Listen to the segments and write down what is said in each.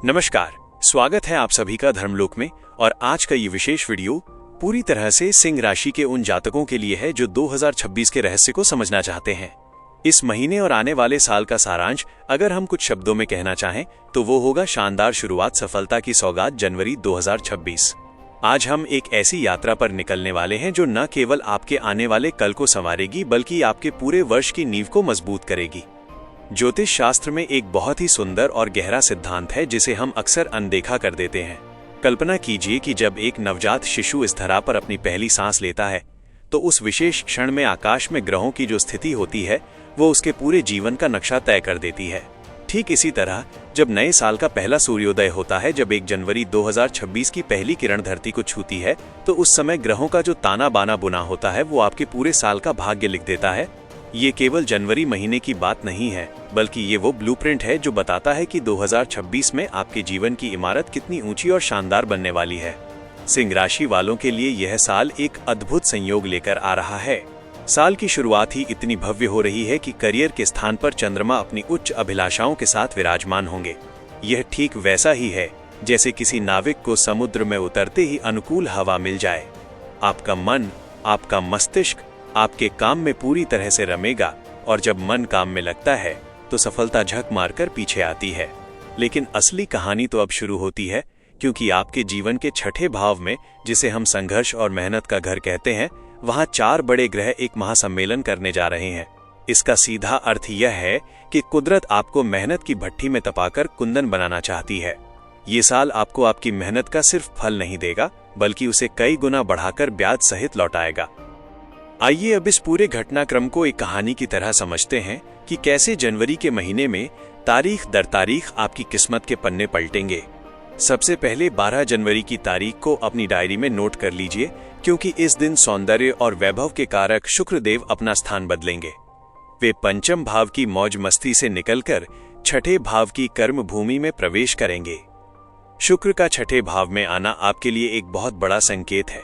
नमस्कार, स्वागत है आप सभी का धर्मलोक में। और आज का ये विशेष वीडियो पूरी तरह से सिंह राशि के उन जातकों के लिए है जो 2026 के रहस्य को समझना चाहते हैं। इस महीने और आने वाले साल का सारांश अगर हम कुछ शब्दों में कहना चाहें तो वो होगा शानदार शुरुआत, सफलता की सौगात, जनवरी 2026। आज हम एक ऐसी यात्रा पर निकलने वाले हैं जो न केवल आपके आने वाले कल को संवारेगी बल्कि आपके पूरे वर्ष की नींव को मजबूत करेगी। ज्योतिष शास्त्र में एक बहुत ही सुंदर और गहरा सिद्धांत है जिसे हम अक्सर अनदेखा कर देते हैं। कल्पना कीजिए कि जब एक नवजात शिशु इस धरा पर अपनी पहली सांस लेता है तो उस विशेष क्षण में आकाश में ग्रहों की जो स्थिति होती है वो उसके पूरे जीवन का नक्शा तय कर देती है। ठीक इसी तरह जब नए साल का पहला सूर्योदय होता है, जब 1 जनवरी 2026 की पहली किरण धरती को छूती है, तो उस समय ग्रहों का जो ताना बाना बुना होता है वो आपके पूरे साल का भाग्य लिख देता है। ये केवल जनवरी महीने की बात नहीं है, बल्कि ये वो ब्लूप्रिंट है जो बताता है कि 2026 में आपके जीवन की इमारत कितनी ऊंची और शानदार बनने वाली है। सिंह राशि वालों के लिए यह साल एक अद्भुत संयोग लेकर आ रहा है। साल की शुरुआत ही इतनी भव्य हो रही है कि करियर के स्थान पर चंद्रमा अपनी उच्च अभिलाषाओं के साथ विराजमान होंगे। यह ठीक वैसा ही है जैसे किसी नाविक को समुद्र में उतरते ही अनुकूल हवा मिल जाए। आपका मन, आपका मस्तिष्क आपके काम में पूरी तरह से रमेगा और जब मन काम में लगता है तो सफलता झक मारकर पीछे आती है। लेकिन असली कहानी तो अब शुरू होती है, क्योंकि आपके जीवन के छठे भाव में, जिसे हम संघर्ष और मेहनत का घर कहते हैं, वहां 4 बड़े ग्रह एक महासम्मेलन करने जा रहे हैं। इसका सीधा अर्थ यह है कि कुदरत आपको मेहनत की भट्ठी में तपाकर कुंदन बनाना चाहती है। ये साल आपको आपकी मेहनत का सिर्फ फल नहीं देगा बल्कि उसे कई गुना बढ़ाकर ब्याज सहित लौटाएगा। आइए अब इस पूरे घटनाक्रम को एक कहानी की तरह समझते हैं कि कैसे जनवरी के महीने में तारीख दर तारीख आपकी किस्मत के पन्ने पलटेंगे। सबसे पहले 12 जनवरी की तारीख को अपनी डायरी में नोट कर लीजिए, क्योंकि इस दिन सौंदर्य और वैभव के कारक शुक्रदेव अपना स्थान बदलेंगे। वे पंचम भाव की मौज मस्ती से निकलकर छठे भाव की कर्म भूमि में प्रवेश करेंगे। शुक्र का छठे भाव में आना आपके लिए एक बहुत बड़ा संकेत है।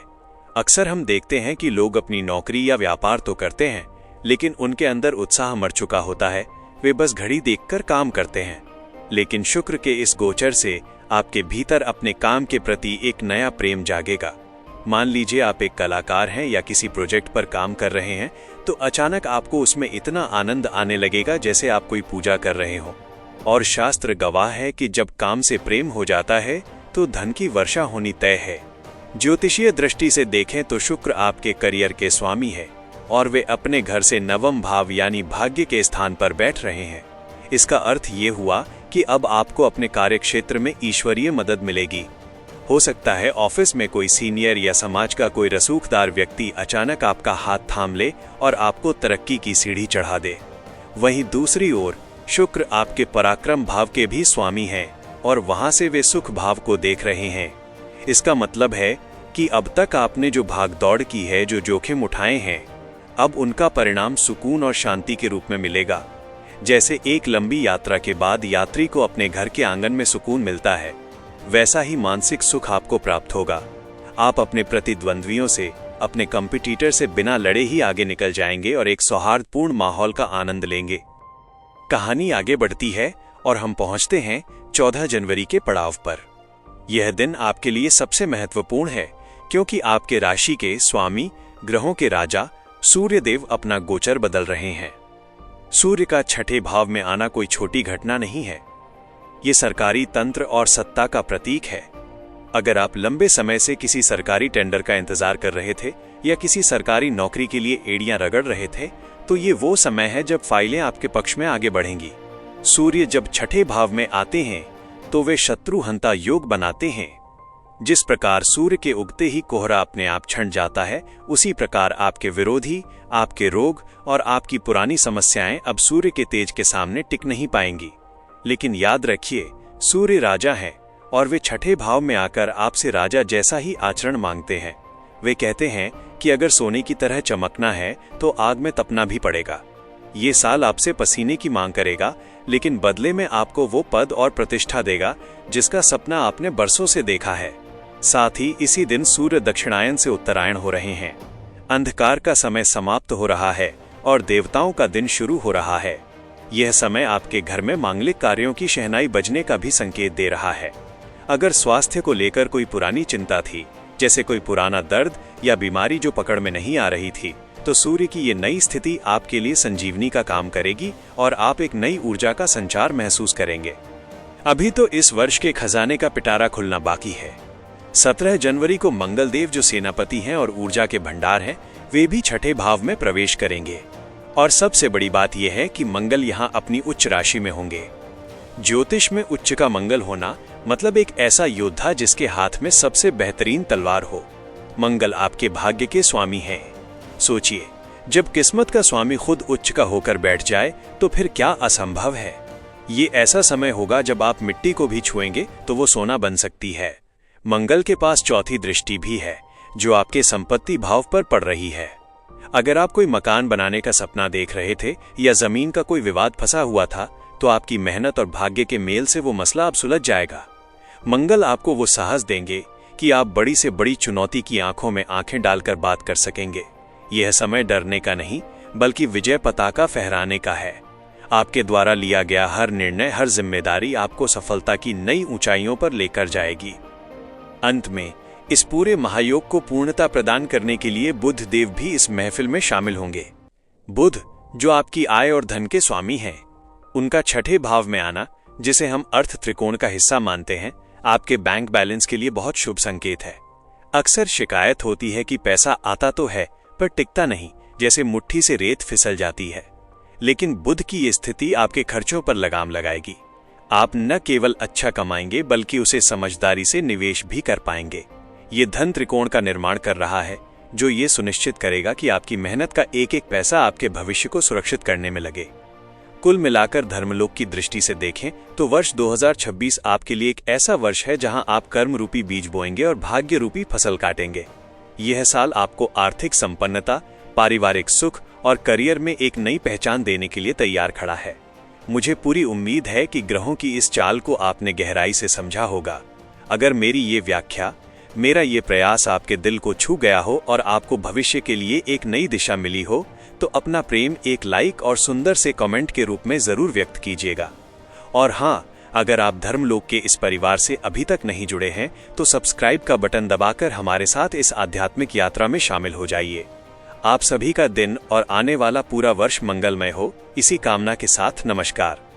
अक्सर हम देखते हैं कि लोग अपनी नौकरी या व्यापार तो करते हैं, लेकिन उनके अंदर उत्साह मर चुका होता है। वे बस घड़ी देखकर काम करते हैं। लेकिन शुक्र के इस गोचर से आपके भीतर अपने काम के प्रति एक नया प्रेम जागेगा। मान लीजिए आप एक कलाकार हैं या किसी प्रोजेक्ट पर काम कर रहे हैं, तो अचानक आपको उसमें इतना आनंद आने लगेगा जैसे आप कोई पूजा कर रहे हो। और शास्त्र गवाह है कि जब काम से प्रेम हो जाता है तो धन की वर्षा होनी तय है। ज्योतिषीय दृष्टि से देखें तो शुक्र आपके करियर के स्वामी है और वे अपने घर से नवम भाव यानी भाग्य के स्थान पर बैठ रहे हैं। इसका अर्थ ये हुआ कि अब आपको अपने कार्य क्षेत्र में ईश्वरीय मदद मिलेगी। हो सकता है ऑफिस में कोई सीनियर या समाज का कोई रसूखदार व्यक्ति अचानक आपका हाथ थाम ले और आपको तरक्की की सीढ़ी चढ़ा दे। वहीं दूसरी ओर शुक्र आपके पराक्रम भाव के भी स्वामी हैं और वहां से वे सुख भाव को देख रहे हैं। इसका मतलब है कि अब तक आपने जो भाग दौड़ की है, जो जोखिम उठाए हैं, अब उनका परिणाम सुकून और शांति के रूप में मिलेगा। जैसे एक लंबी यात्रा के बाद यात्री को अपने घर के आंगन में सुकून मिलता है, वैसा ही मानसिक सुख आपको प्राप्त होगा। आप अपने प्रतिद्वंद्वियों से, अपने कंपटीटर से बिना लड़े ही आगे निकल जाएंगे और एक सौहार्दपूर्ण माहौल का आनंद लेंगे। कहानी आगे बढ़ती है और हम पहुंचते हैं 14 जनवरी के पड़ाव पर। यह दिन आपके लिए सबसे महत्वपूर्ण है, क्योंकि आपके राशि के स्वामी, ग्रहों के राजा सूर्यदेव अपना गोचर बदल रहे हैं। सूर्य का छठे भाव में आना कोई छोटी घटना नहीं है। ये सरकारी तंत्र और सत्ता का प्रतीक है। अगर आप लंबे समय से किसी सरकारी टेंडर का इंतजार कर रहे थे या किसी सरकारी नौकरी के लिए एड़ियां रगड़ रहे थे, तो ये वो समय है जब फाइलें आपके पक्ष में आगे बढ़ेंगी। सूर्य जब छठे भाव में आते हैं तो वे शत्रुहंता योग बनाते हैं। जिस प्रकार सूर्य के उगते ही कोहरा अपने आप छंट जाता है, उसी प्रकार आपके विरोधी, आपके रोग और आपकी पुरानी समस्याएं अब सूर्य के तेज के सामने टिक नहीं पाएंगी। लेकिन याद रखिए, सूर्य राजा हैं और वे छठे भाव में आकर आपसे राजा जैसा ही आचरण मांगते हैं। वे कहते हैं कि अगर सोने की तरह चमकना है तो आग में तपना भी पड़ेगा। ये साल आपसे पसीने की मांग करेगा, लेकिन बदले में आपको वो पद और प्रतिष्ठा देगा जिसका सपना आपने बरसों से देखा है। साथ ही इसी दिन सूर्य दक्षिणायन से उत्तरायण हो रहे हैं। अंधकार का समय समाप्त हो रहा है और देवताओं का दिन शुरू हो रहा है। यह समय आपके घर में मांगलिक कार्यों की शहनाई बजने का भी संकेत दे रहा है। अगर स्वास्थ्य को लेकर कोई पुरानी चिंता थी, जैसे कोई पुराना दर्द या बीमारी जो पकड़ में नहीं आ रही थी, तो सूर्य की ये नई स्थिति आपके लिए संजीवनी का काम करेगी और आप एक नई ऊर्जा का संचार महसूस करेंगे। अभी तो इस वर्ष के खजाने का पिटारा खुलना बाकी है। 17 जनवरी को मंगलदेव जो सेनापति हैं और ऊर्जा के भंडार हैं, वे भी छठे भाव में प्रवेश करेंगे। और सबसे बड़ी बात यह है कि मंगल यहाँ अपनी उच्च राशि में होंगे। ज्योतिष में उच्च का मंगल होना मतलब एक ऐसा योद्धा जिसके हाथ में सबसे बेहतरीन तलवार हो। मंगल आपके भाग्य के स्वामी हैं। सोचिए, जब किस्मत का स्वामी खुद उच्च का होकर बैठ जाए तो फिर क्या असंभव है। ये ऐसा समय होगा जब आप मिट्टी को भी छुएंगे तो वो सोना बन सकती है। मंगल के पास चौथी दृष्टि भी है जो आपके संपत्ति भाव पर पड़ रही है। अगर आप कोई मकान बनाने का सपना देख रहे थे या जमीन का कोई विवाद फंसा हुआ था, तो आपकी मेहनत और भाग्य के मेल से वो मसला अब सुलझ जाएगा। मंगल आपको वो साहस देंगे कि आप बड़ी से बड़ी चुनौती की आंखों में आंखें डालकर बात कर सकेंगे। यह समय डरने का नहीं, बल्कि विजय पताका फहराने का है। आपके द्वारा लिया गया हर निर्णय, हर जिम्मेदारी आपको सफलता की नई ऊंचाइयों पर लेकर जाएगी। अंत में इस पूरे महायोग को पूर्णता प्रदान करने के लिए बुध देव भी इस महफिल में शामिल होंगे। बुध, जो आपकी आय और धन के स्वामी हैं, उनका छठे भाव में आना, जिसे हम अर्थ त्रिकोण का हिस्सा मानते हैं, आपके बैंक बैलेंस के लिए बहुत शुभ संकेत है। अक्सर शिकायत होती है कि पैसा आता तो है पर टिकता नहीं, जैसे मुट्ठी से रेत फिसल जाती है। लेकिन बुध की ये स्थिति आपके खर्चों पर लगाम लगाएगी। आप न केवल अच्छा कमाएंगे बल्कि उसे समझदारी से निवेश भी कर पाएंगे। ये धन त्रिकोण का निर्माण कर रहा है, जो ये सुनिश्चित करेगा कि आपकी मेहनत का एक एक पैसा आपके भविष्य को सुरक्षित करने में लगे। कुल मिलाकर धर्मलोक की दृष्टि से देखें तो वर्ष 2026 आपके लिए एक ऐसा वर्ष है जहां आप कर्म रूपी बीज बोएंगे और भाग्य रूपी फसल काटेंगे। यह साल आपको आर्थिक संपन्नता, पारिवारिक सुख और करियर में एक नई पहचान देने के लिए तैयार खड़ा है। मुझे पूरी उम्मीद है कि ग्रहों की इस चाल को आपने गहराई से समझा होगा। अगर मेरी ये व्याख्या, मेरा ये प्रयास आपके दिल को छू गया हो और आपको भविष्य के लिए एक नई दिशा मिली हो, तो अपना प्रेम एक लाइक और सुंदर से कमेंट के रूप में जरूर व्यक्त कीजिएगा। और हाँ, अगर आप धर्मलोक के इस परिवार से अभी तक नहीं जुड़े हैं तो सब्सक्राइब का बटन दबाकर हमारे साथ इस आध्यात्मिक यात्रा में शामिल हो जाइए। आप सभी का दिन और आने वाला पूरा वर्ष मंगलमय हो, इसी कामना के साथ नमस्कार।